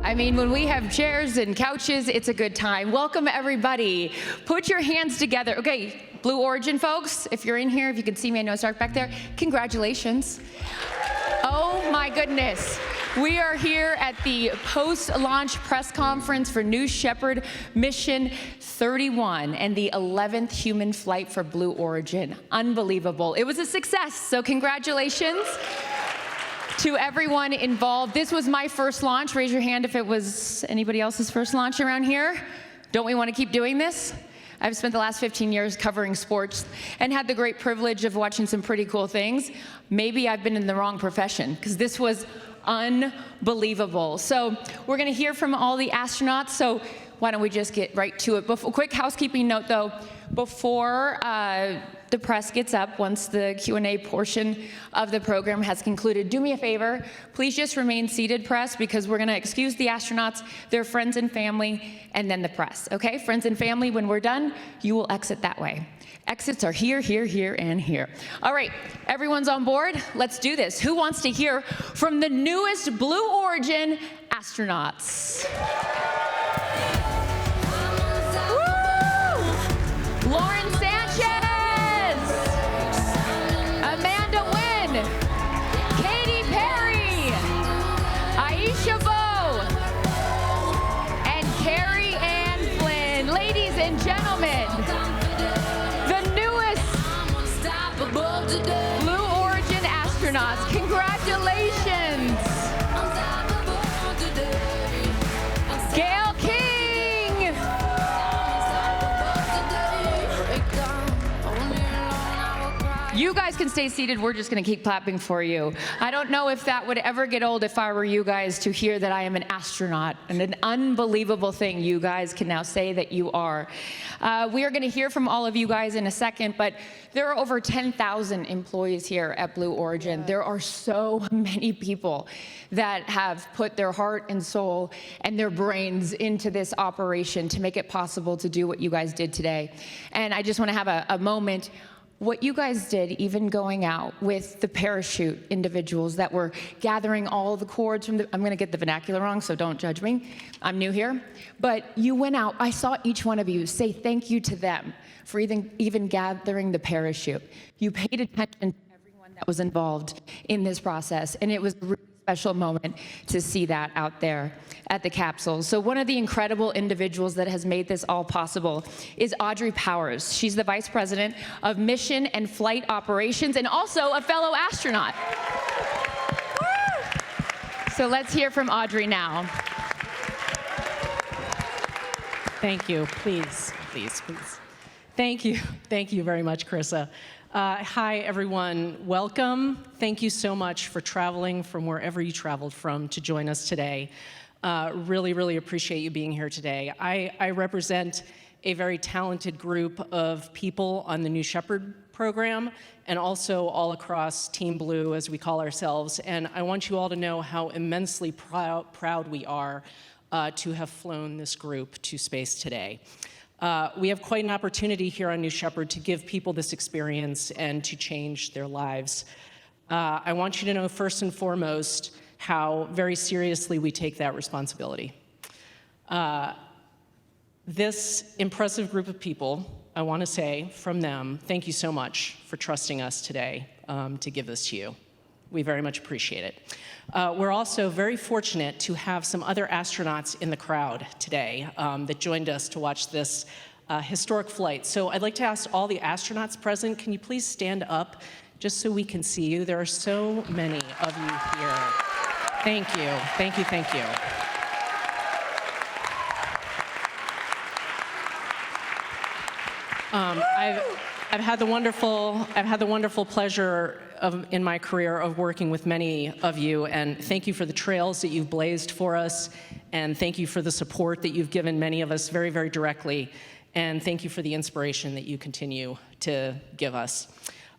I mean, when we have chairs and couches, it's a good time. Welcome, everybody. Put your hands together. Okay, Blue Origin folks, if you're in here, if you can see me, I know it's dark back there, congratulations. Oh my goodness. We are here at the post-launch press conference for New Shepard Mission 31 and the 11th human flight for Blue Origin. Unbelievable. It was a success, so congratulations to everyone involved. This was my first launch. Raise your hand if it was anybody else's first launch around here. Don't we want to keep doing this? I've spent the last 15 years covering sports and had the great privilege of watching some pretty cool things. Maybe I've been in the wrong profession because this was unbelievable. So we're going to hear from all the astronauts. So why don't we just get right to it? Quick housekeeping note, though. Before the press gets up, once the Q&A portion of the program has concluded, do me a favor. Please just remain seated, press, because we're going to excuse the astronauts, their friends and family, and then the press. Okay? Friends and family, when we're done, you will exit that way. Exits are here, here, here, and here. All right, everyone's on board? Let's do this. Who wants to hear from the newest Blue Origin astronauts? Woo! Lauren Sanchez, Amanda Wynn, Katy Perry, Aisha Bowe, and Carrie Ann Flynn. Ladies and gentlemen, Blue Origin astronauts, congratulations! Gail King! You guys can stay seated, we're just gonna keep clapping for you. I don't know if that would ever get old if I were you guys to hear that I am an astronaut, and an unbelievable thing you guys can now say that you are. We are gonna hear from all of you guys in a second, but there are over 10,000 employees here at Blue Origin. There are so many people that have put their heart and soul and their brains into this operation to make it possible to do what you guys did today. And I just wanna have a moment. What you guys did, even going out with the parachute individuals that were gathering all the cords from the, I'm gonna get the vernacular wrong, so don't judge me. I'm new here. But you went out, I saw each one of you say thank you to them for even gathering the parachute. You paid attention to everyone that was involved in this process, and it was a really special moment to see that out there at the capsule. So one of the incredible individuals that has made this all possible is Audrey Powers. She's the Vice President of Mission and Flight Operations and also a fellow astronaut. So let's hear from Audrey now. Thank you. Please, please, please. Thank you. Thank you very much, Carissa. Hi, everyone. Welcome. Thank you so much for traveling from wherever you traveled from to join us today. Really, really appreciate you being here today. I represent a very talented group of people on the New Shepard program and also all across Team Blue, as we call ourselves. And I want you all to know how immensely proud we are to have flown this group to space today. We have quite an opportunity here on New Shepard to give people this experience and to change their lives. I want you to know first and foremost how very seriously we take that responsibility. This impressive group of people, I want to say from them, thank you so much for trusting us today to give this to you. We very much appreciate it. We're also very fortunate to have some other astronauts in the crowd today that joined us to watch this historic flight. So I'd like to ask all the astronauts present, can you please stand up just so we can see you? There are so many of you here. Thank you, thank you, thank you. I've had the wonderful pleasure in my career of working with many of you, and thank you for the trails that you've blazed for us, and thank you for the support that you've given many of us very, very directly, and thank you for the inspiration that you continue to give us.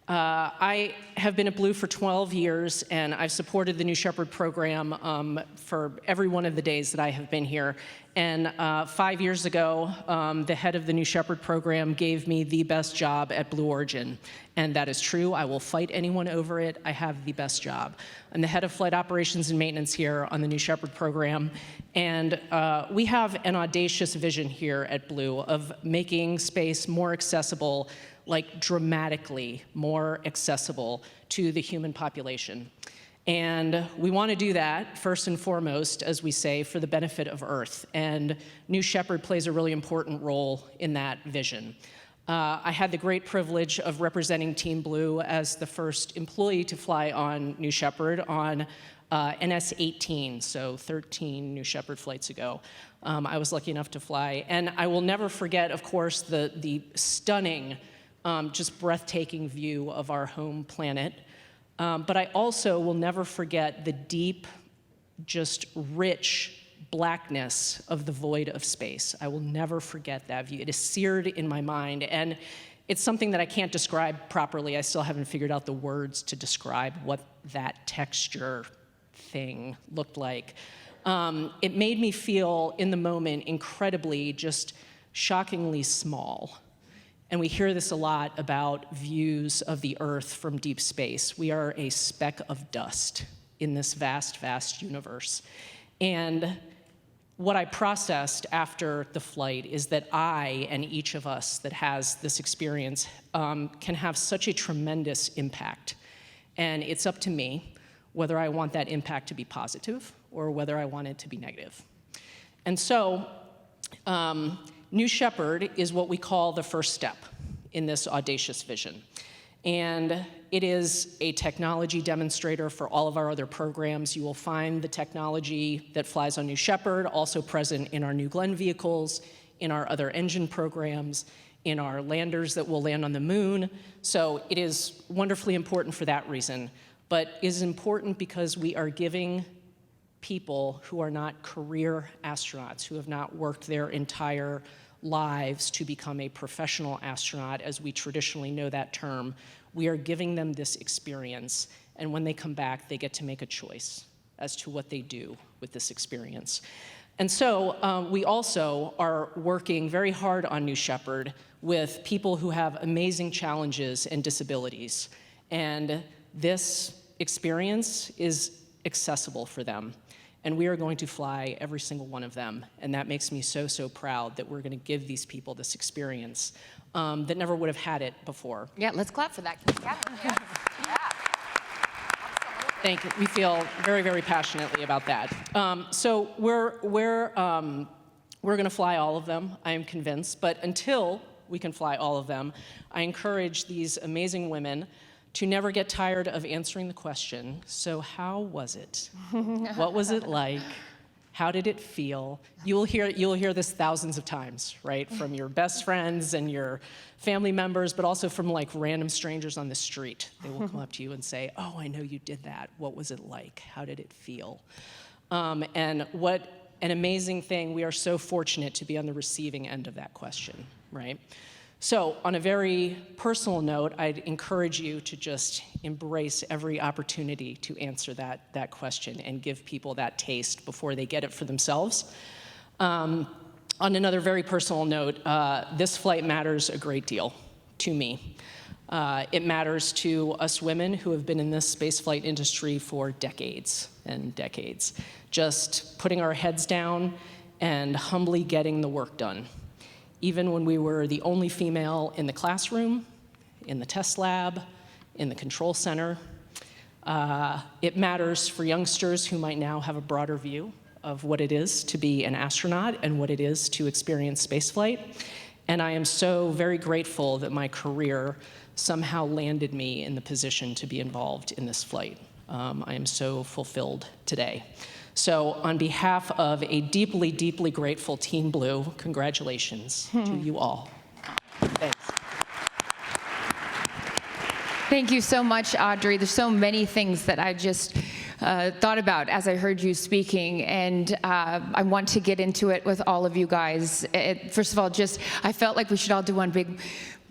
I have been at Blue for 12 years, and I've supported the New Shepard program for every one of the days that I have been here. And 5 years ago, the head of the new Shepard program gave me the best job at Blue Origin. And that is true. I will fight anyone over it. I have the best job. I'm the head of flight operations and maintenance here on the new Shepard program. And we have an audacious vision here at Blue of making space more accessible, like dramatically more accessible to the human population. And we want to do that, first and foremost, as we say, for the benefit of Earth. And New Shepard plays a really important role in that vision. I had the great privilege of representing Team Blue as the first employee to fly on New Shepard on NS-31, so 13 New Shepard flights ago. I was lucky enough to fly. And I will never forget, of course, the stunning, just breathtaking view of our home planet. But I also will never forget the deep, just rich blackness of the void of space. I will never forget that view. It is seared in my mind, and it's something that I can't describe properly. I still haven't figured out the words to describe what that texture thing looked like. It made me feel, in the moment, incredibly, just shockingly small. And we hear this a lot about views of the Earth from deep space. We are a speck of dust in this vast, vast universe. And what I processed after the flight is that I, and each of us that has this experience, can have such a tremendous impact. And it's up to me whether I want that impact to be positive or whether I want it to be negative. And so, New Shepard is what we call the first step in this audacious vision. And it is a technology demonstrator for all of our other programs. You will find the technology that flies on New Shepard also present in our New Glenn vehicles, in our other engine programs, in our landers that will land on the moon. So it is wonderfully important for that reason, but is important because we are giving people who are not career astronauts, who have not worked their entire lives to become a professional astronaut, as we traditionally know that term, we are giving them this experience, and when they come back, they get to make a choice as to what they do with this experience. And so we also are working very hard on New Shepard with people who have amazing challenges and disabilities, and this experience is accessible for them. And we are going to fly every single one of them. And that makes me so, so proud that we're going to give these people this experience that never would have had it before. Yeah, let's clap for that. Yeah. Thank you. We feel very, very passionately about that. So we're going to fly all of them, I am convinced. But until we can fly all of them, I encourage these amazing women to never get tired of answering the question, so how was it? What was it like? How did it feel? You'll hear this thousands of times, right? From your best friends and your family members, but also from like random strangers on the street. They will come up to you and say, oh, I know you did that. What was it like? How did it feel? And what an amazing thing. We are so fortunate to be on the receiving end of that question, right? So on a very personal note, I'd encourage you to just embrace every opportunity to answer that question and give people that taste before they get it for themselves. On another very personal note, this flight matters a great deal to me. It matters to us women who have been in this spaceflight industry for decades and decades, just putting our heads down and humbly getting the work done. Even when we were the only female in the classroom, in the test lab, in the control center. It matters for youngsters who might now have a broader view of what it is to be an astronaut and what it is to experience spaceflight. And I am so very grateful that my career somehow landed me in the position to be involved in this flight. I am so fulfilled today. So on behalf of a deeply, deeply grateful Team Blue, congratulations to you all. Thanks. Thank you so much, Audrey. There's so many things that I just thought about as I heard you speaking, and I want to get into it with all of you guys. First of all, I felt like we should all do one big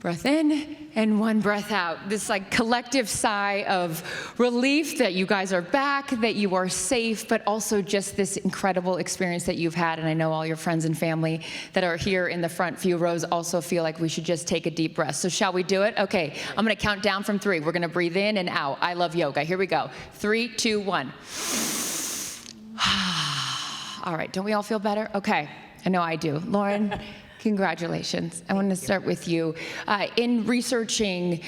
Breath in and one breath out. This like collective sigh of relief that you guys are back, that you are safe, but also just this incredible experience that you've had. And I know all your friends and family that are here in the front few rows also feel like we should just take a deep breath. So shall we do it? Okay, I'm gonna count down from 3. We're gonna breathe in and out. I love yoga. Here we go. 3, 2, 1. All right, don't we all feel better? Okay, I know I do. Lauren, congratulations. I want to start with you. In researching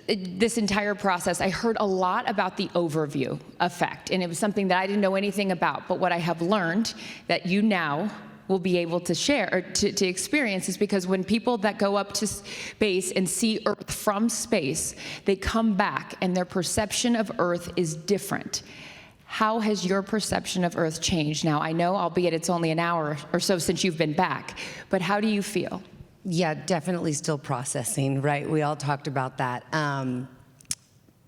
this entire process, I heard a lot about the overview effect, and it was something that I didn't know anything about, but what I have learned that you now will be able to share or to experience is because when people that go up to space and see Earth from space, they come back and their perception of Earth is different. How has your perception of Earth changed now? I know, albeit it's only an hour or so since you've been back, but how do you feel? Yeah, definitely still processing, right? We all talked about that.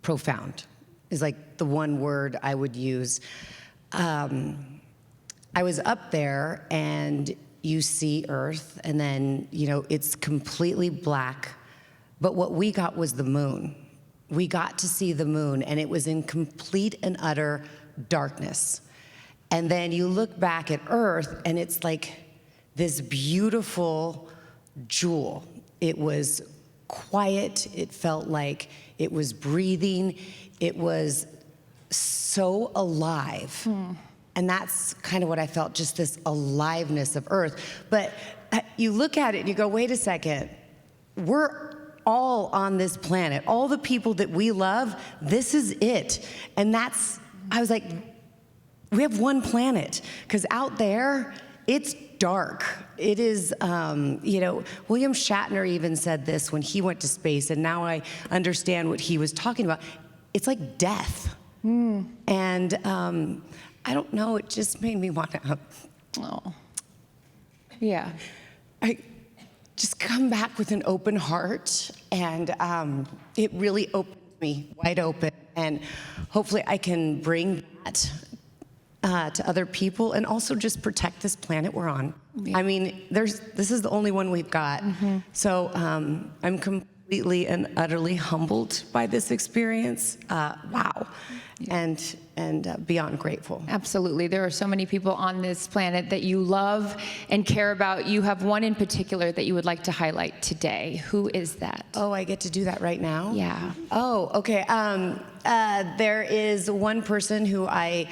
Profound is like the one word I would use. I was up there and you see Earth and then, you know, it's completely black, but what we got was the moon. We got to see the moon and it was in complete and utter darkness. And then you look back at Earth and it's like this beautiful jewel. It was quiet, it felt like it was breathing, it was so alive. And that's kind of what I felt, just this aliveness of Earth. But you look at it and you go, wait a second, we're all on this planet. All the people that we love, this is it. And that's, I was like, we have one planet. Because out there, it's dark. It is, you know, William Shatner even said this when he went to space, and now I understand what he was talking about. It's like death. And I don't know, it just made me want to, Oh, yeah. I just come back with an open heart, and it really opened me wide open, and hopefully I can bring that to other people and also just protect this planet we're on. I mean, this is the only one we've got. So I'm completely and utterly humbled by this experience. Wow. And beyond grateful. Absolutely. There are so many people on this planet that you love and care about. You have one in particular that you would like to highlight today. Who is that? Oh, I get to do that right now? Yeah. Oh, okay. There is one person who I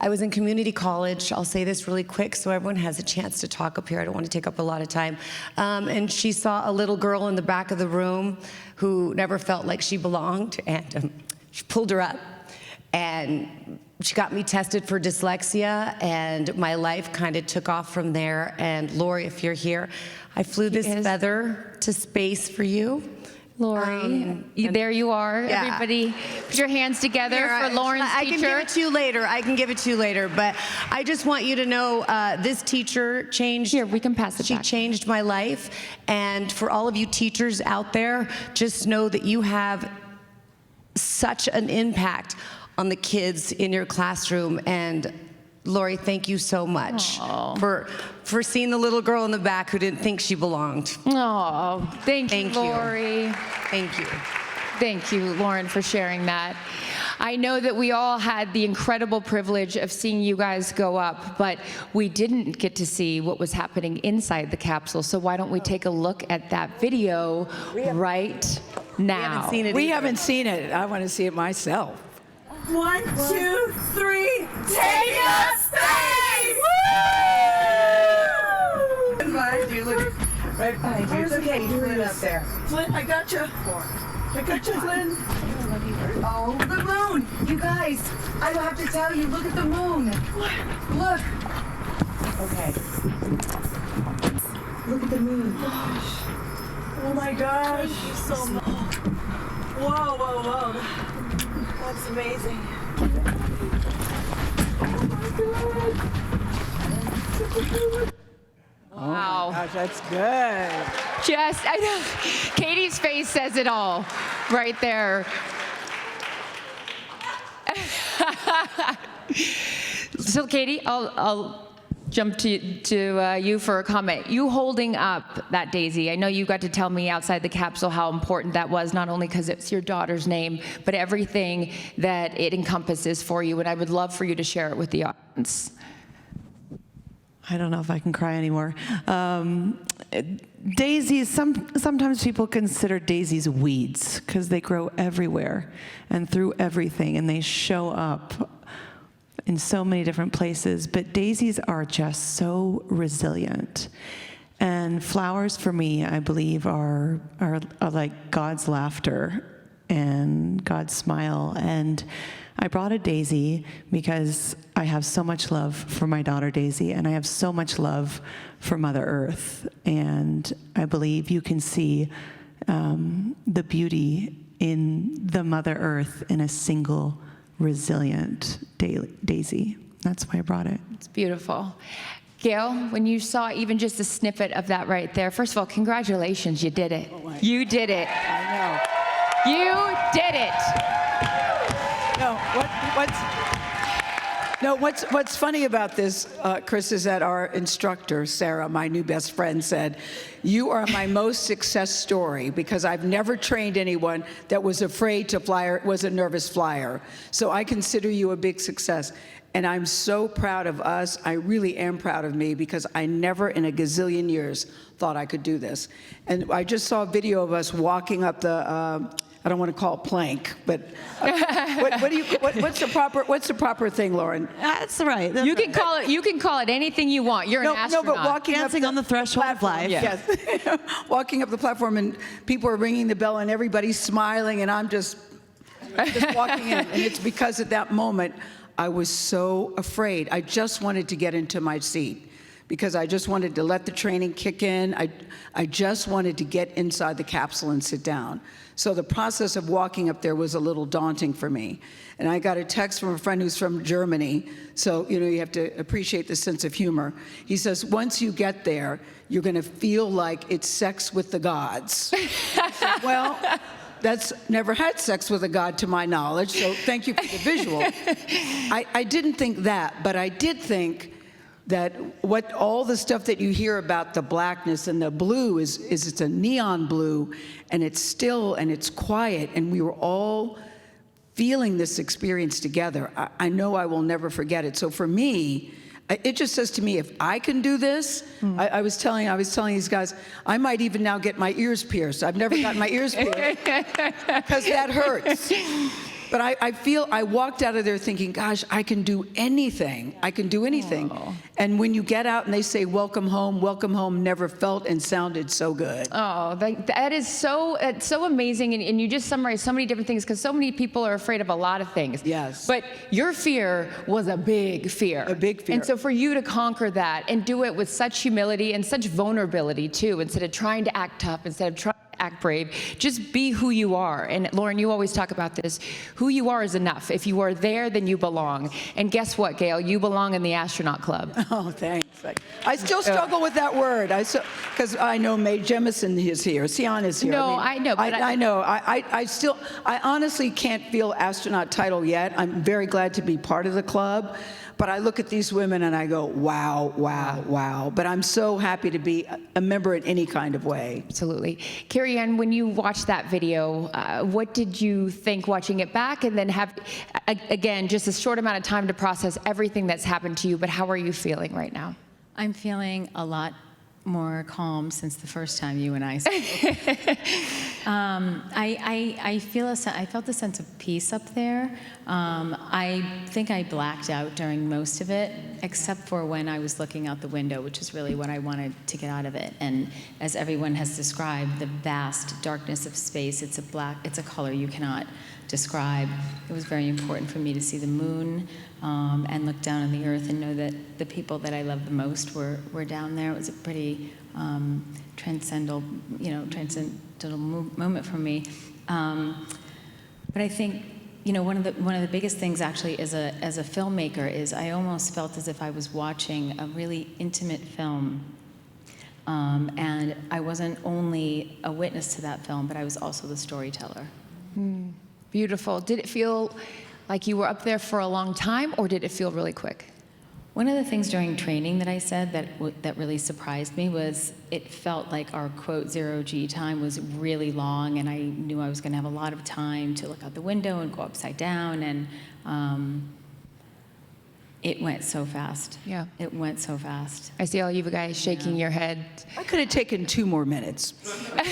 was in community college. I'll say this really quick so everyone has a chance to talk up here. I don't want to take up a lot of time. And she saw a little girl in the back of the room who never felt like she belonged, and she pulled her up, and she got me tested for dyslexia, and my life kind of took off from there. And Lori, if you're here, I flew this feather to space for you. Lori, there you are. Yeah. Everybody, put your hands together for Lauren's teacher. I can give it to you later. I can give it to you later. But I just want you to know this teacher changed. Here, we can pass it back. She changed my life. And for all of you teachers out there, just know that you have such an impact on the kids in your classroom. And Lori, thank you so much for seeing the little girl in the back who didn't think she belonged. Oh, thank you, Lori. Thank you. Thank you, Lauren, for sharing that. I know that we all had the incredible privilege of seeing you guys go up, but we didn't get to see what was happening inside the capsule. So why don't we take a look at that video right now? We haven't seen it. We haven't seen it. I want to see it myself. 1, 2, 3, take us space! Woo! Behind you, look, right behind you. It's okay, Flynn up there. Flynn, I got you. I got you, Flynn. Oh, the moon! You guys, I have to tell you, look at the moon. Look. Okay. Look at the moon. Oh my gosh. Thank you so much. Whoa, whoa, whoa. That's amazing. Wow. Gosh, that's good. Just, I know, Katie's face says it all right there. So Katie, I'll jump to you for a comment. You holding up that daisy. I know you got to tell me outside the capsule how important that was, not only because it's your daughter's name, but everything that it encompasses for you. And I would love for you to share it with the audience. I don't know if I can cry anymore. Daisies, sometimes people consider daisies weeds because they grow everywhere and through everything, and they show up in so many different places. But daisies are just so resilient. And flowers, for me, I believe, are like God's laughter and God's smile. And I brought a daisy because I have so much love for my daughter Daisy, and I have so much love for Mother Earth. And I believe you can see the beauty in the Mother Earth in a single resilient daisy. That's why I brought it. It's beautiful. Gail, when you saw even just a snippet of that right there, first of all, congratulations, you did it. You did it. I You did it. know. What's funny about this, Chris, is that our instructor, Sarah, my new best friend, said, "You are my most success story because I've never trained anyone that was afraid to fly or was a nervous flyer. So I consider you a big success." And I'm so proud of us. I really am proud of me because I never in a gazillion years thought I could do this. And I just saw a video of us walking up the, I don't want to call it plank, but what's the proper thing, Lauren? That's right. You can call it anything you want. You're an astronaut. No, but walking Dancing up on the threshold of life. Yes. Walking up the platform and people are ringing the bell and everybody's smiling and I'm just walking in. And it's because at that moment, I was so afraid. I just wanted to get into my seat because I just wanted to let the training kick in. I just wanted to get inside the capsule and sit down. So the process of walking up there was a little daunting for me. And I got a text from a friend who's from Germany. So, you have to appreciate the sense of humor. He says, once you get there, you're going to feel like it's sex with the gods. I said, well, that's never had sex with a god to my knowledge, so thank you for the visual. I didn't think that, but I did think that what all the stuff that you hear about the blackness and the blue is it's a neon blue, and it's still and it's quiet, and we were all feeling this experience together. I know I will never forget it. So for me, it just says to me, if I can do this, I was telling these guys, I might even now get my ears pierced. I've never gotten my ears pierced because that hurts. But I walked out of there thinking, gosh, I can do anything. I can do anything. Oh. And when you get out and they say, welcome home never felt and sounded so good. Oh, that is it's so amazing. And you just summarized so many different things because so many people are afraid of a lot of things. Yes. But your fear was a big fear. A big fear. And so for you to conquer that and do it with such humility and such vulnerability too, instead of trying to act tough, instead of trying act brave, just be who you are. And Lauren, you always talk about this. Who you are is enough. If you are there, then you belong. And guess what, Gail? You belong in the astronaut club. Oh, thanks. I still struggle with that word. Because I know Mae Jemison is here. Sion is here. No, I know. But I know. I honestly can't feel astronaut title yet. I'm very glad to be part of the club. But I look at these women and I go, wow, wow, wow. But I'm so happy to be a member in any kind of way. Absolutely. Carrie Ann, when you watched that video, what did you think watching it back? And then have, again, just a short amount of time to process everything that's happened to you, but how are you feeling right now? I'm feeling a lot more calm since the first time you and I spoke. I felt a sense of peace up there. I think I blacked out during most of it, except for when I was looking out the window, which is really what I wanted to get out of it. And as everyone has described, the vast darkness of space, it's a color you cannot describe. It was very important for me to see the moon and look down on the earth and know that the people that I love the most were down there. It was a pretty transcendental moment for me. But I think, one of the biggest things actually as a filmmaker is I almost felt as if I was watching a really intimate film. And I wasn't only a witness to that film, but I was also the storyteller. Beautiful. Did it feel like you were up there for a long time, or did it feel really quick? One of the things during training that I said that really surprised me was it felt like our quote 0 G time was really long, and I knew I was going to have a lot of time to look out the window and go upside down, and it went so fast. Yeah. It went so fast. I see all you guys shaking your head. I could have taken 2 more minutes.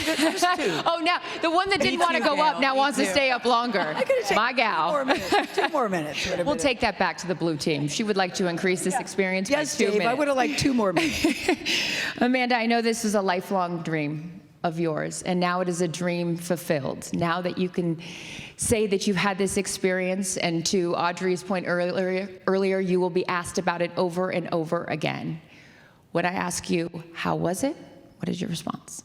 Just 2. Oh, now the one that didn't want to go up now wants to stay up longer. I could have taken My 2 gal. more minutes. 2 more minutes. We'll take that back to the blue team. She would like to increase this experience by 2 Yes, Dave, minutes. I would have liked 2 more minutes. Amanda, I know this is a lifelong dream of yours, and now it is a dream fulfilled. Now that you can say that you've had this experience, and to Audrey's point earlier, you will be asked about it over and over again. When I ask you, how was it? What is your response?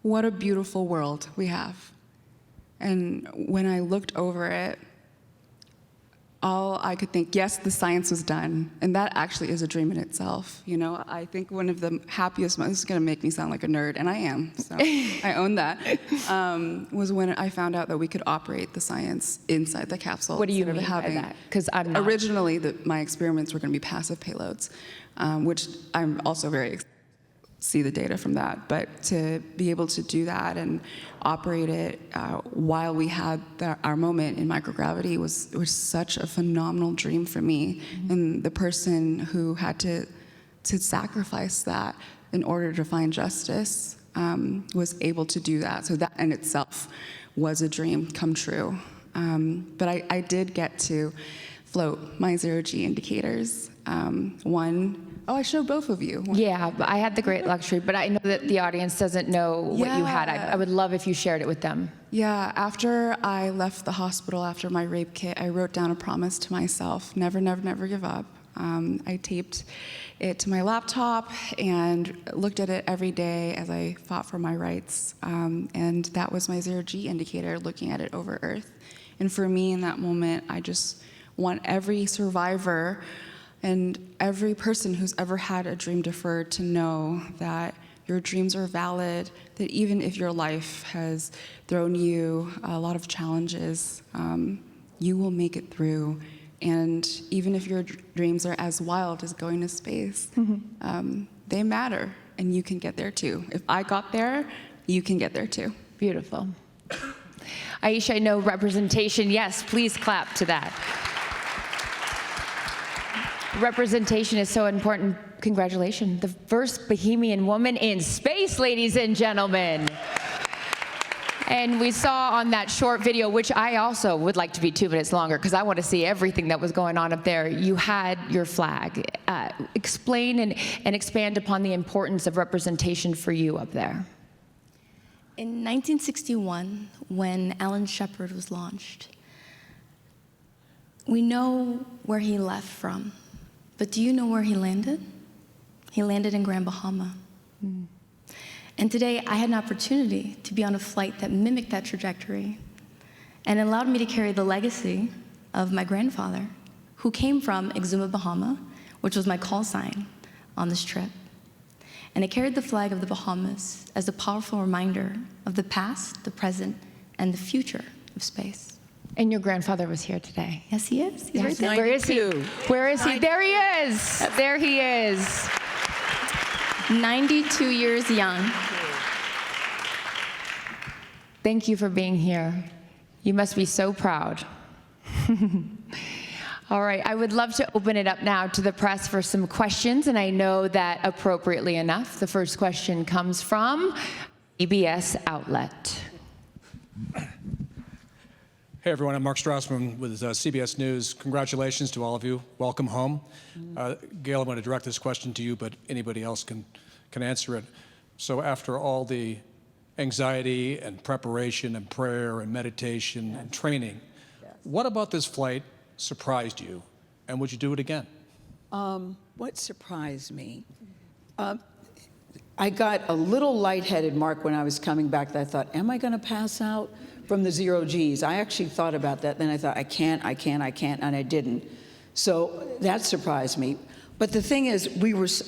What a beautiful world we have. And when I looked over it, all I could think, yes, the science was done, and that actually is a dream in itself. You know, I think one of the happiest moments, this is going to make me sound like a nerd, and I am, so I own that, was when I found out that we could operate the science inside the capsule. What do you instead of mean by having- that? Because I'm not. Originally, my experiments were going to be passive payloads, which I'm also very excited see the data from that, but to be able to do that and operate it while we had our moment in microgravity was such a phenomenal dream for me. Mm-hmm. And the person who had to sacrifice that in order to find justice was able to do that. So that in itself was a dream come true. But I did get to float my 0 G indicators. I showed both of you. Yeah, but I had the great luxury, but I know that the audience doesn't know what you had. I would love if you shared it with them. Yeah, after I left the hospital after my rape kit, I wrote down a promise to myself, never, never, never give up. I taped it to my laptop and looked at it every day as I fought for my rights. And that was my 0 G indicator, looking at it over Earth. And for me in that moment, I just want every survivor and every person who's ever had a dream deferred to know that your dreams are valid, that even if your life has thrown you a lot of challenges, you will make it through. And even if your dreams are as wild as going to space, they matter, and you can get there too. If I got there, you can get there too. Beautiful. Aisha, I know representation. Yes, please clap to that. Representation is so important. Congratulations. The first Bohemian woman in space, ladies and gentlemen. And we saw on that short video, which I also would like to be 2 minutes longer because I want to see everything that was going on up there. You had your flag. Explain and expand upon the importance of representation for you up there. In 1961, when Alan Shepard was launched, we know where he left from. But do you know where he landed? He landed in Grand Bahama. And today, I had an opportunity to be on a flight that mimicked that trajectory and allowed me to carry the legacy of my grandfather, who came from Exuma, Bahama, which was my call sign on this trip. And it carried the flag of the Bahamas as a powerful reminder of the past, the present, and the future of space. And your grandfather was here today. Yes, he is. He's right there. Where is he? Where is he? There he is. There he is. 92 years young. Thank you for being here. You must be so proud. All right, I would love to open it up now to the press for some questions, and I know that appropriately enough, the first question comes from CBS Outlet. Hey everyone, I'm Mark Strassman with CBS News. Congratulations to all of you. Welcome home. Gail, I want to direct this question to you, but anybody else can answer it. So after all the anxiety and preparation and prayer and meditation and training, what about this flight surprised you, and would you do it again? What surprised me? I got a little lightheaded, Mark, when I was coming back. That I thought, am I going to pass out from the 0 Gs? I actually thought about that. Then I thought, I can't, and I didn't. So that surprised me. But the thing is,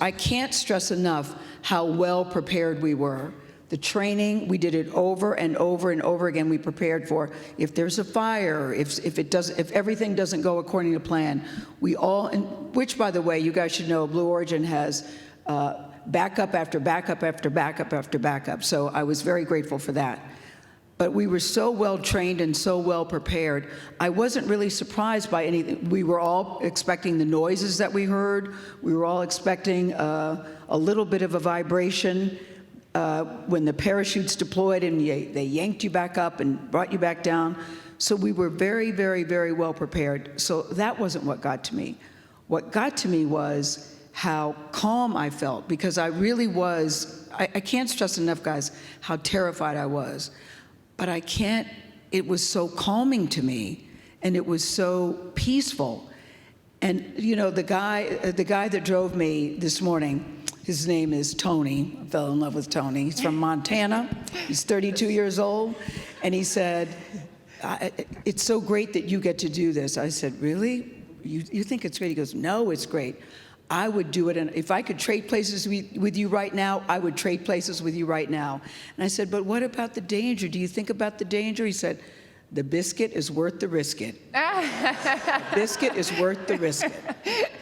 I can't stress enough how well prepared we were. The training, we did it over and over and over again. We prepared for if there's a fire, if everything doesn't go according to plan. We all, and which by the way, you guys should know, Blue Origin has backup after backup after backup after backup. So I was very grateful for that. But we were so well trained and so well prepared. I wasn't really surprised by anything. We were all expecting the noises that we heard. We were all expecting a little bit of a vibration. When the parachutes deployed and they yanked you back up and brought you back down. So we were very, very, very well prepared. So that wasn't what got to me. What got to me was how calm I felt, because I really was, I can't stress enough, guys, how terrified I was. But it was so calming to me, and it was so peaceful. And you know, the guy that drove me this morning, his name is Tony. I fell in love with Tony. He's from Montana. He's 32 years old. And he said, it's so great that you get to do this. I said, really? You think it's great? He goes, no, it's great. I would do it. And if I could trade places with you right now, I would trade places with you right now. And I said, but what about the danger? Do you think about the danger? He said, the biscuit is worth the risk it. The biscuit is worth the risk it.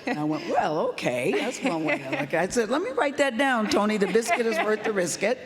And I went, well, okay, that's one way to look at it. I said, let me write that down, Tony. The biscuit is worth the risk it.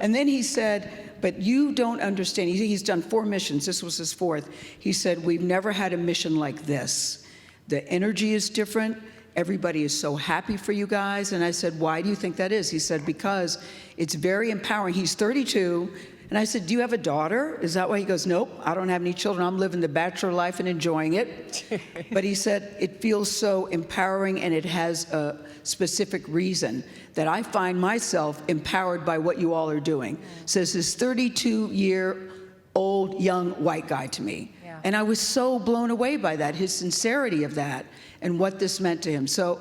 And then he said, but you don't understand. He's done 4 missions. This was his 4th. He said, we've never had a mission like this. The energy is different. Everybody is so happy for you guys. And I said, why do you think that is? He said, because it's very empowering. He's 32. And I said, do you have a daughter? Is that why? He goes, nope, I don't have any children. I'm living the bachelor life and enjoying it. But he said, it feels so empowering, and it has a specific reason that I find myself empowered by what you all are doing. Says this 32-year-old young white guy to me. Yeah. And I was so blown away by that, his sincerity of that and what this meant to him. So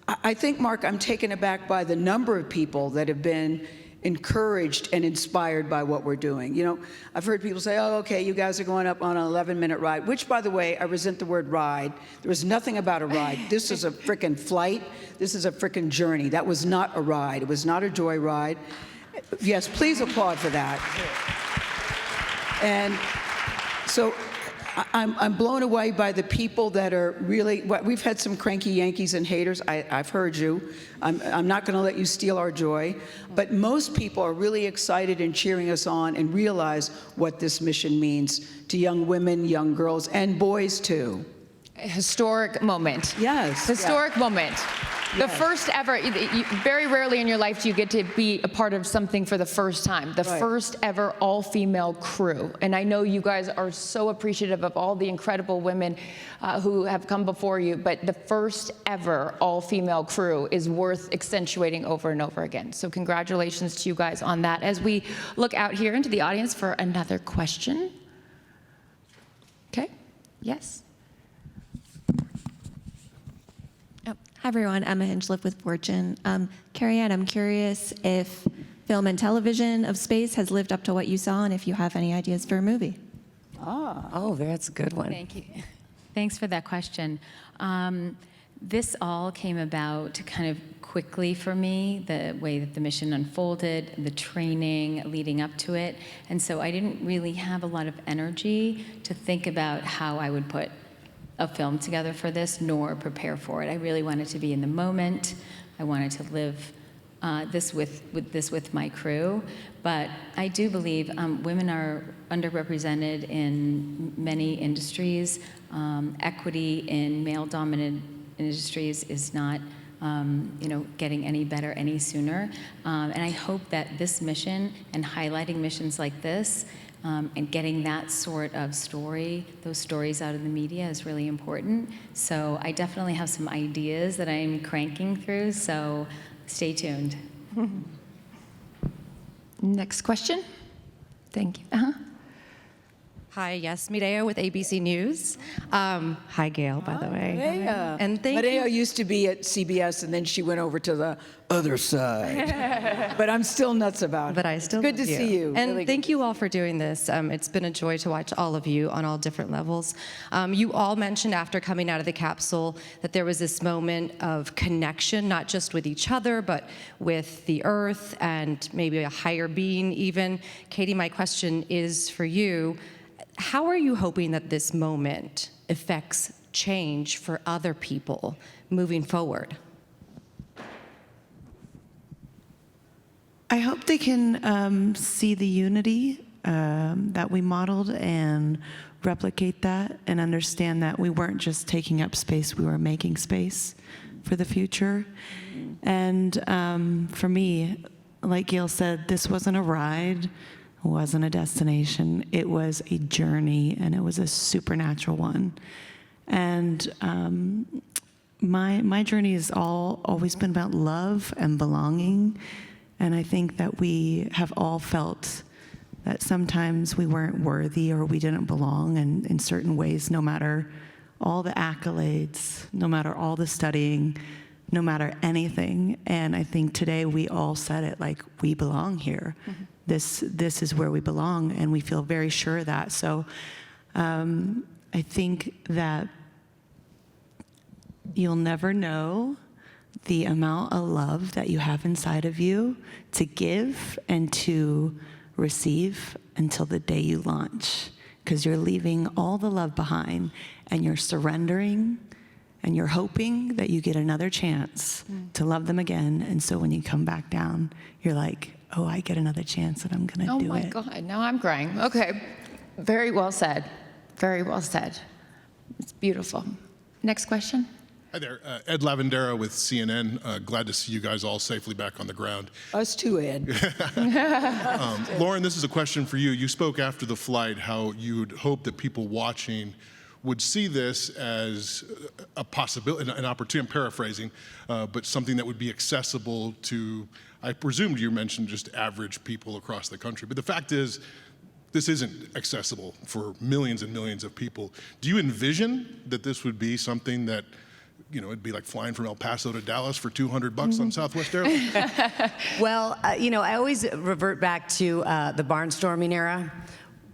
I think, Mark, I'm taken aback by the number of people that have been encouraged and inspired by what we're doing. You know, I've heard people say, oh, okay, you guys are going up on an 11-minute ride, which, by the way, I resent the word ride. There was nothing about a ride. This is a frickin' flight. This is a frickin' journey. That was not a ride. It was not a joy ride. Yes, please applaud for that. And so I'm blown away by the people that are really, we've had some cranky Yankees and haters. I've heard you. I'm not going to let you steal our joy. But most people are really excited and cheering us on and realize what this mission means to young women, young girls, and boys too. A historic moment. Yes. Historic moment. The first ever, very rarely in your life do you get to be a part of something for the first time. The first ever all-female crew. And I know you guys are so appreciative of all the incredible women who have come before you, but the first ever all-female crew is worth accentuating over and over again. So congratulations to you guys on that. As we look out here into the audience for another question. Okay, yes. Hi everyone, Emma Hinchliffe with Fortune. Carrie Ann, I'm curious if film and television of space has lived up to what you saw, and if you have any ideas for a movie. Oh, that's a good one. Thank you. Thanks for that question. This all came about kind of quickly for me, the way that the mission unfolded, the training leading up to it. And so I didn't really have a lot of energy to think about how I would put a film together for this, nor prepare for it. I really wanted to be in the moment. I wanted to live this with my crew. But I do believe women are underrepresented in many industries. Equity in male-dominant industries is not getting any better any sooner. And I hope that this mission and highlighting missions like this and getting that sort of story, those stories out of the media is really important. So I definitely have some ideas that I'm cranking through, so stay tuned. Next question. Thank you. Hi, yes, Mireya with ABC News. Hi, Gail, by the way. Mireya. And thank Mireya you. used to be at CBS, and then she went over to the other side. But I'm still nuts about it. But I still Good love to see you. And Really thank you all for doing this. It's been a joy to watch all of you on all different levels. You all mentioned after coming out of the capsule that there was this moment of connection, not just with each other, but with the earth and maybe a higher being even. Katie, my question is for you. How are you hoping that this moment affects change for other people moving forward? I hope they can see the unity that we modeled and replicate that and understand that we weren't just taking up space, we were making space for the future. And for me, like Gail said, this wasn't a ride. It wasn't a destination. It was a journey, and it was a supernatural one. And my journey has always been about love and belonging. And I think that we have all felt that sometimes we weren't worthy or we didn't belong in certain ways, no matter all the accolades, no matter all the studying, no matter anything. And I think today we all said it, like, we belong here. Mm-hmm. This is where we belong, and we feel very sure of that. So I think that you'll never know the amount of love that you have inside of you to give and to receive until the day you launch, because you're leaving all the love behind and you're surrendering and you're hoping that you get another chance to love them again. And so when you come back down, you're like, oh, I get another chance and I'm gonna do it. Oh my God, now I'm crying. Okay, very well said. Very well said. It's beautiful. Next question. Hi there, Ed Lavandera with CNN. Glad to see you guys all safely back on the ground. Us too, Ed. Lauren, this is a question for you. You spoke after the flight how you'd hope that people watching would see this as a possibility, an opportunity, I'm paraphrasing, but something that would be accessible to, I presumed you mentioned just average people across the country. But the fact is, this isn't accessible for millions and millions of people. Do you envision that this would be something that, you know, it'd be like flying from El Paso to Dallas for $200 on Southwest Airlines? Well, I always revert back to the barnstorming era.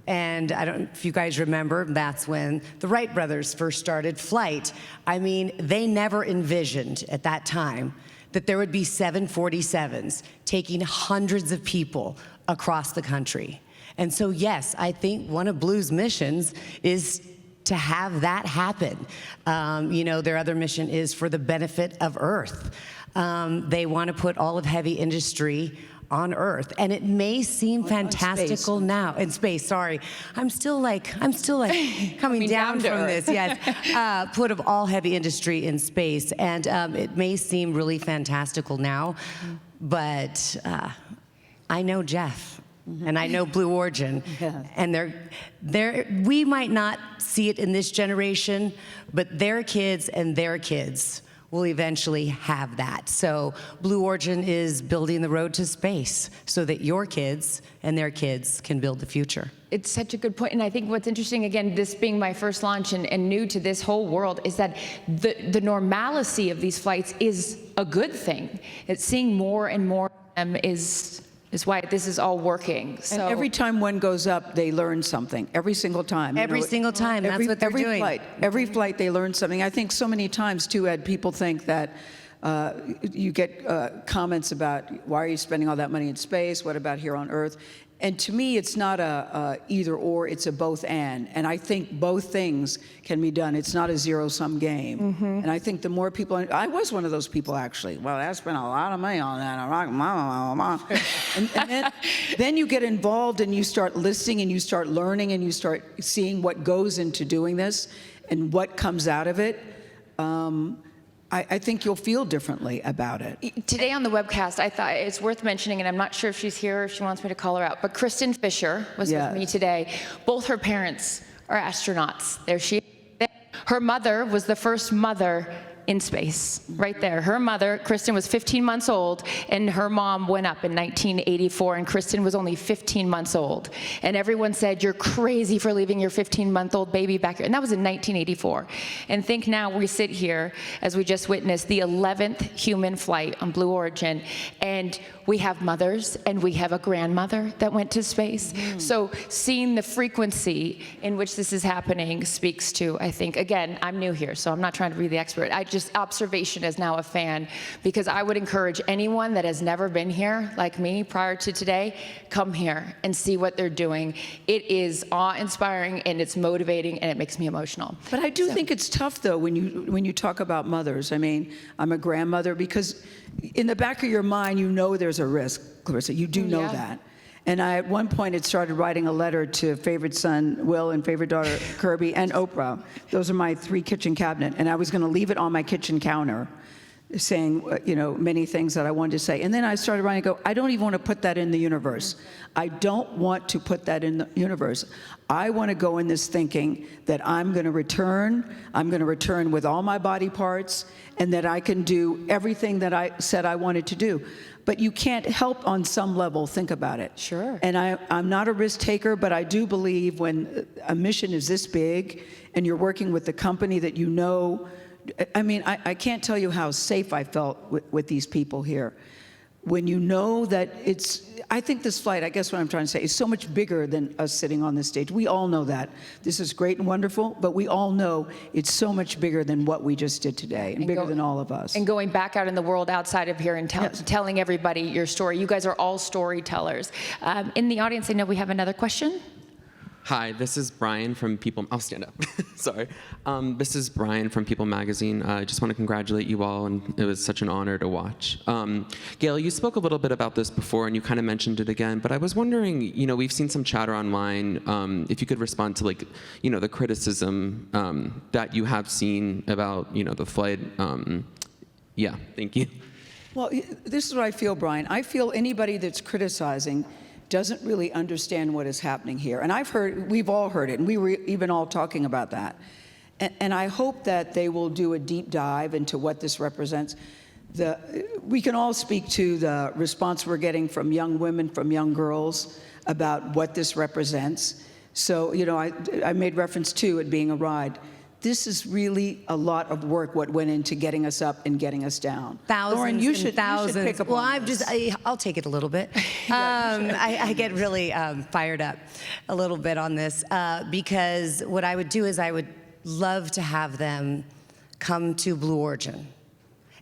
And I don't know if you guys remember, that's when the Wright brothers first started flight. I mean, they never envisioned at that time that there would be 747s taking hundreds of people across the country. And so, yes, I think one of Blue's missions is to have that happen. Their other mission is for the benefit of Earth. They want to put all of heavy industry on Earth, and it may seem fantastical now in space. Sorry, I'm still like coming down from this. Yes, put of all heavy industry in space, and it may seem really fantastical now, but I know Jeff. And I know Blue Origin, and we might not see it in this generation, but their kids and their kids will eventually have that. So Blue Origin is building the road to space so that your kids and their kids can build the future. It's such a good point, and I think what's interesting, again, this being my first launch and new to this whole world, is that the normalcy of these flights is a good thing. It's seeing more and more of them is why this is all working. So and every time one goes up, they learn something. Every single time. Every single time. That's what they're doing. Every flight, they learn something. I think so many times, too, Ed, people think that you get comments about, why are you spending all that money in space? What about here on Earth? And to me, it's not a either or, it's a both and. And I think both things can be done. It's not a zero-sum game. Mm-hmm. And I think the more people, I was one of those people actually. Well, I spent a lot of money on that. And then you get involved and you start listening and you start learning and you start seeing what goes into doing this and what comes out of it. I think you'll feel differently about it. Today on the webcast, I thought it's worth mentioning, and I'm not sure if she's here or if she wants me to call her out, but Kristen Fisher was with me today. Both her parents are astronauts. There she is. Her mother was the first mother in space, right there. Her mother, Kristen, was 15 months old, and her mom went up in 1984, and Kristen was only 15 months old. And everyone said, you're crazy for leaving your 15-month-old baby back here. And that was in 1984. And think now we sit here, as we just witnessed, the 11th human flight on Blue Origin, and we have mothers, and we have a grandmother that went to space. So seeing the frequency in which this is happening speaks to, I think, again, I'm new here, so I'm not trying to be the expert. I just, observation as now a fan, because I would encourage anyone that has never been here, like me, prior to today, come here and see what they're doing. It is awe-inspiring, and it's motivating, and it makes me emotional. But I do think it's tough, though, when you talk about mothers. I mean, I'm a grandmother, because in the back of your mind, you know there's a risk, Clarissa. You do know that. And I, at one point, had started writing a letter to favorite son, Will, and favorite daughter, Kirby, and Oprah. Those are my 3 kitchen cabinet. And I was going to leave it on my kitchen counter, saying, many things that I wanted to say. And then I started writing, I don't even want to put that in the universe. I don't want to put that in the universe. I want to go in this thinking that I'm going to return with all my body parts, and that I can do everything that I said I wanted to do. But you can't help on some level think about it. Sure. And I'm not a risk taker, but I do believe when a mission is this big and you're working with the company that you know, I mean, I can't tell you how safe I felt with these people here. When you know that I think this flight, I guess what I'm trying to say, is so much bigger than us sitting on this stage. We all know that. This is great and wonderful, but we all know it's so much bigger than what we just did today, and bigger than all of us. And going back out in the world outside of here and telling everybody your story. You guys are all storytellers. In the audience, I know we have another question. Hi, this is Brian from People. I'll stand up. Sorry. This is Brian from People Magazine. I just want to congratulate you all, and it was such an honor to watch. Gail, you spoke a little bit about this before, and you kind of mentioned it again. But I was wondering, we've seen some chatter online. If you could respond to, the criticism that you have seen about, the flight. Yeah, thank you. Well, this is what I feel, Brian. I feel anybody that's criticizing doesn't really understand what is happening here. And we've all heard it, and we were even all talking about that. And I hope that they will do a deep dive into what this represents. We can all speak to the response we're getting from young women, from young girls, about what this represents. So, I made reference to it being a ride. This is really a lot of work, what went into getting us up and getting us down. Thousands Lauren, you and should thousands. pick up well, on this. I'll take it a little bit. I get really fired up a little bit on this because what I would do is I would love to have them come to Blue Origin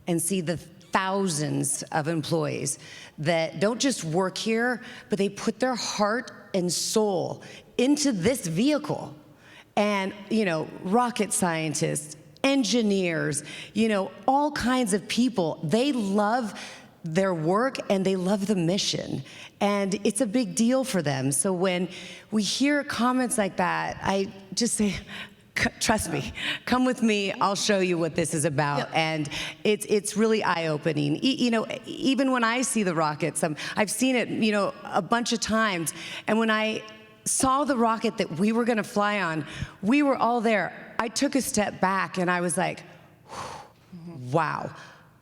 and see the thousands of employees that don't just work here, but they put their heart and soul into this vehicle. And, rocket scientists, engineers, all kinds of people, they love their work and they love the mission. And it's a big deal for them. So when we hear comments like that, I just say, trust me, come with me, I'll show you what this is about. Yep. And it's really eye-opening. Even when I see the rockets, I've seen it, a bunch of times. And when I saw the rocket that we were going to fly on, we were all there. I took a step back and I was like, wow.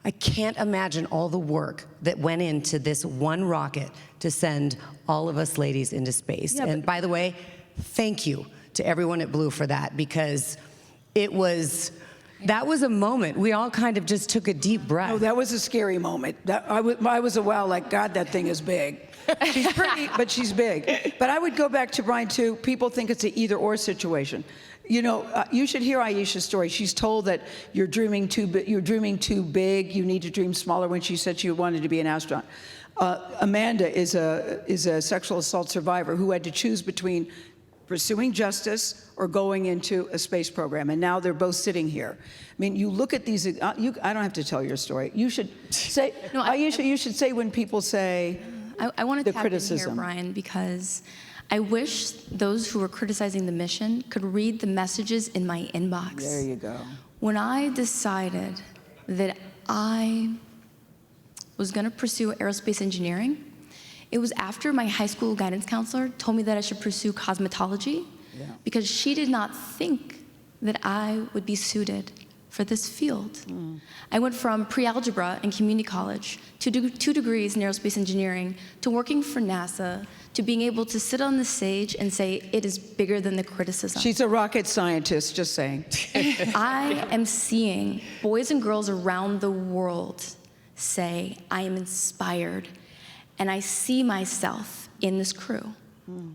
I can't imagine all the work that went into this one rocket to send all of us ladies into space. Yeah, and by the way, thank you to everyone at Blue for that, because that was a moment. We all kind of just took a deep breath. Oh, that was a scary moment. I was a wow, like, God, that thing is big. She's pretty, but she's big. But I would go back to Brian, too. People think it's an either-or situation. You should hear Aisha's story. She's told that you're dreaming too big, you need to dream smaller, when she said she wanted to be an astronaut. Amanda is a sexual assault survivor who had to choose between pursuing justice or going into a space program, and now they're both sitting here. I mean, you look at these, I don't have to tell your story. You should say, Aisha, you should say when people say I want to tap criticism. in here, Brian, because I wish those who were criticizing the mission could read the messages in my inbox. There you go. When I decided that I was going to pursue aerospace engineering, it was after my high school guidance counselor told me that I should pursue cosmetology, because she did not think that I would be suited for this field. I went from pre-algebra in community college to 2 degrees in aerospace engineering to working for NASA to being able to sit on the stage and say it is bigger than the criticism. She's a rocket scientist, just saying. I am seeing boys and girls around the world say, I am inspired, and I see myself in this crew.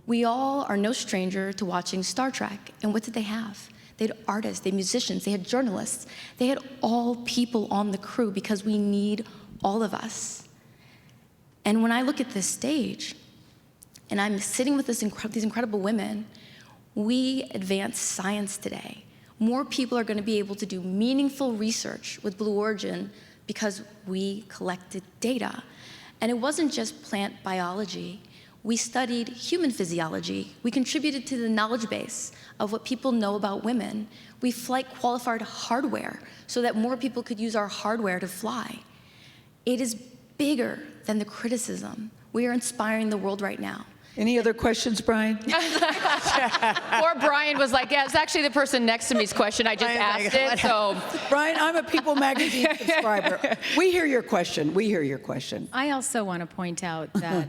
We all are no stranger to watching Star Trek, and what did they have? They had artists, they had musicians, they had journalists. They had all people on the crew because we need all of us. And when I look at this stage, and I'm sitting with these incredible women, we advance science today. More people are going to be able to do meaningful research with Blue Origin because we collected data. And it wasn't just plant biology. We studied human physiology. We contributed to the knowledge base of what people know about women. We flight qualified hardware so that more people could use our hardware to fly. It is bigger than the criticism. We are inspiring the world right now. Any other questions, Brian? Or Brian was like, yeah, it's actually the person next to me's question. I just asked it, so. Brian, I'm a People Magazine subscriber. We hear your question. We hear your question. I also want to point out that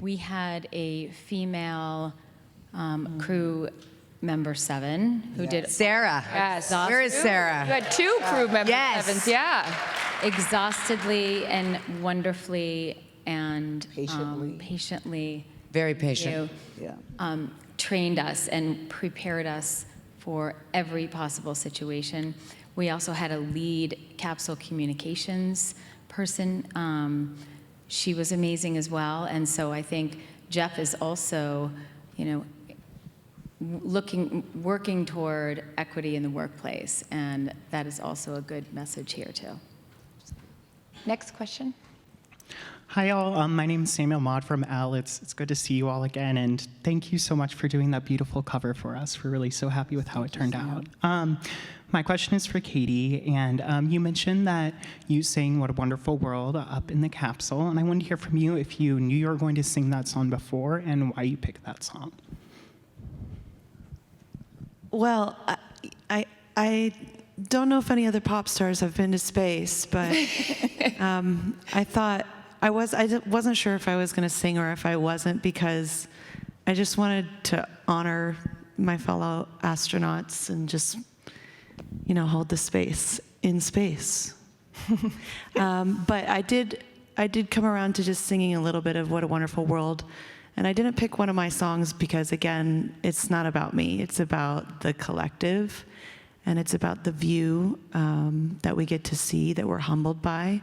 we had a female crew member 7 who did Sarah. Yes. Where is Sarah? You had 2 crew member Yes. 7s, yeah. exhaustedly and wonderfully and Patiently. Very patient. Trained us and prepared us for every possible situation. We also had a lead capsule communications person. She was amazing as well. And so I think Jeff is also, working toward equity in the workplace. And that is also a good message here too. Next question. Hi, all. My name is Samuel Maud from Elle. It's good to see you all again, and thank you so much for doing that beautiful cover for us. We're really so happy with how it turned out. My question is for Katie, and you mentioned that you sang What a Wonderful World up in the capsule, and I wanted to hear from you if you knew you were going to sing that song before and why you picked that song. Well, I don't know if any other pop stars have been to space, but I thought I wasn't sure if I was going to sing or if I wasn't, because I just wanted to honor my fellow astronauts and just, hold the space in space. But I did come around to just singing a little bit of What a Wonderful World. And I didn't pick one of my songs because, again, it's not about me. It's about the collective. And it's about the view that we get to see, that we're humbled by,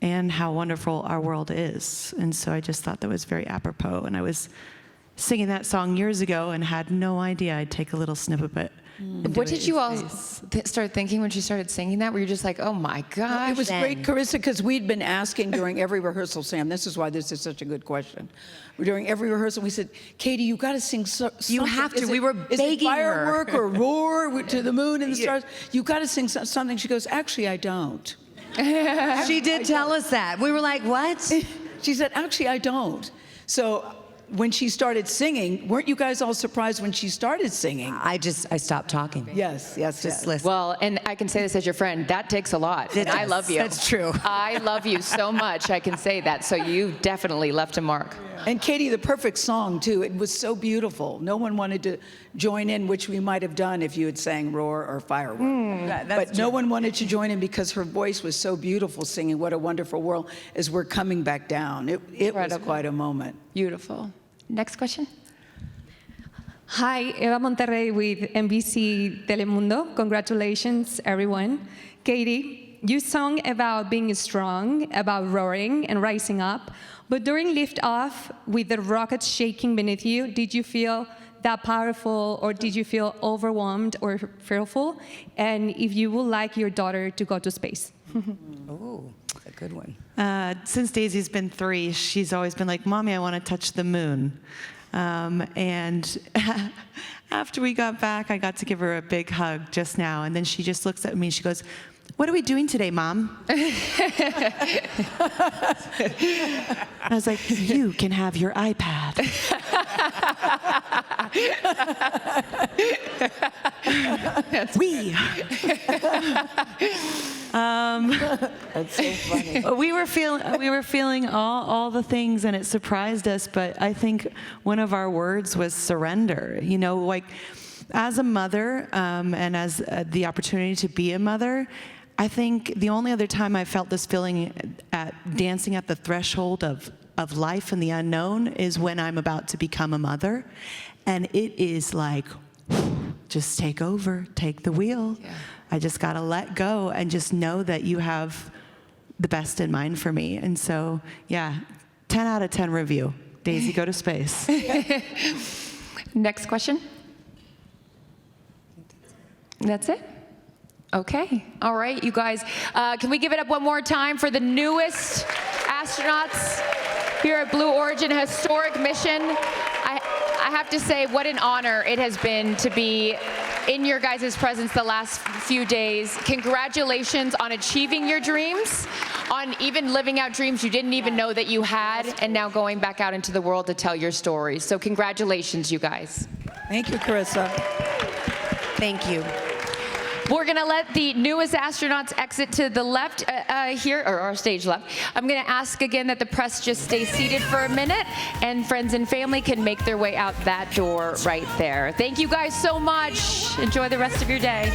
and how wonderful our world is. And so I just thought that was very apropos. And I was singing that song years ago and had no idea I'd take a little snippet of it. What did you all start thinking when she started singing that? Were you just like, oh my gosh? It was great, Carissa, because we'd been asking during every rehearsal, Sam, this is why this is such a good question. During every rehearsal, we said, Katie, you got to sing something. You have to. We were begging her. Is it firework her. or roar to the moon and the stars? You got to sing something. She goes, actually, I don't. She did tell us that. We were like, what? She said, actually, I don't. So when she started singing, weren't you guys all surprised when she started singing? I stopped talking. Yes. Just listen. Well, and I can say this as your friend, that takes a lot. And I love you. That's true. I love you so much, I can say that. So you definitely left a mark. And Katie, the perfect song, too. It was so beautiful. No one wanted to join in, which we might have done if you had sang Roar or Firework. But no one wanted to join in because her voice was so beautiful singing What a Wonderful World as we're coming back down. It was quite a moment. Beautiful. Next question. Hi, Eva Monterrey with NBC Telemundo. Congratulations, everyone. Katie, you sung about being strong, about roaring and rising up, but during liftoff, with the rocket shaking beneath you, did you feel that powerful, or did you feel overwhelmed or fearful? And if you would like your daughter to go to space? Oh, that's a good one. Since Daisy's been 3, she's always been like, Mommy, I want to touch the moon. And after we got back, I got to give her a big hug just now. And then she just looks at me and she goes, what are we doing today, Mom? I was like, you can have your iPad. We. That's so funny. We were feeling all the things, and it surprised us. But I think one of our words was surrender. You know, like as a mother, and as the opportunity to be a mother, I think the only other time I felt this feeling at dancing at the threshold of life and the unknown is when I'm about to become a mother, and it is like, just take over, take the wheel. Yeah. I just gotta let go and just know that you have the best in mind for me. And so, yeah, 10 out of 10 review. Daisy, go to space. Next question. That's it? Okay. All right, you guys. Can we give it up one more time for the newest astronauts here at Blue Origin, a historic mission. I have to say, what an honor it has been to be in your guys' presence the last few days. Congratulations on achieving your dreams, on even living out dreams you didn't even know that you had, and now going back out into the world to tell your stories. So congratulations, you guys. Thank you, Carissa. Thank you. We're going to let the newest astronauts exit to the left here, or our stage left. I'm going to ask again that the press just stay seated for a minute, and friends and family can make their way out that door right there. Thank you guys so much. Enjoy the rest of your day.